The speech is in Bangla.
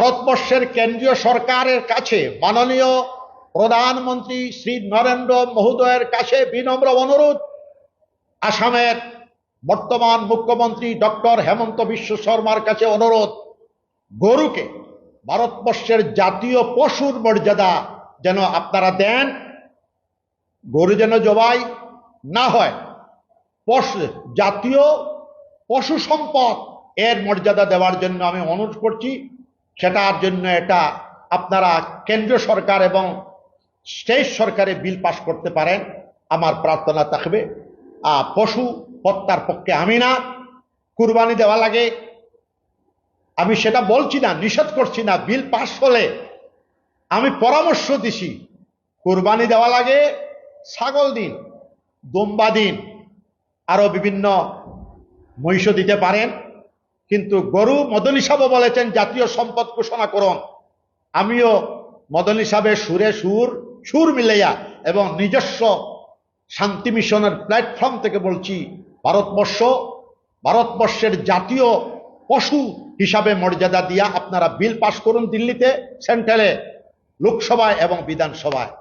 ভারতবর্ষের কেন্দ্রীয় সরকারের কাছে মাননীয় প্রধানমন্ত্রী শ্রী নরেন্দ্র মহোদয়ের কাছে বিনম্র অনুরোধ, আসামের বর্তমান মুখ্যমন্ত্রী ডক্টর হেমন্ত বিশ্ব শর্মার কাছে অনুরোধ, গরুকে ভারতবর্ষের জাতীয় পশুর মর্যাদা যেন আপনারা দেন। গরু যেন জবাই না হয়, জাতীয় পশু সম্পদ এর মর্যাদা দেওয়ার জন্য আমি অনুরোধ করছি। সেটার জন্য এটা আপনারা কেন্দ্রীয় সরকার এবং স্টেট সরকারে বিল পাস করতে পারেন, আমার প্রার্থনা থাকবে। পশু হত্যার পক্ষে আমি না। কুরবানি দেওয়া লাগে, আমি সেটা বলছি না, নিষেধ করছি না। বিল পাস হলে আমি পরামর্শ দিছি, কুরবানি দেওয়া লাগে, ছাগল দিন, দুম্বা দিন, আরো বিভিন্ন মহিষ দিতে পারেন, কিন্তু গরু মদনী সাহেব বলেছেন জাতীয় সম্পদ ঘোষণা করুন। আমিও মদনী সাহেবের সুরে সুর মিলাইয়া এবং নিজস্ব শান্তি মিশনের প্ল্যাটফর্ম থেকে বলছি, ভারতবর্ষের জাতীয় পশু হিসাবে মর্যাদা দিয়া আপনারা বিল পাস করুন দিল্লিতে, সেন্ট্রালে, লোকসভায় এবং বিধানসভায়।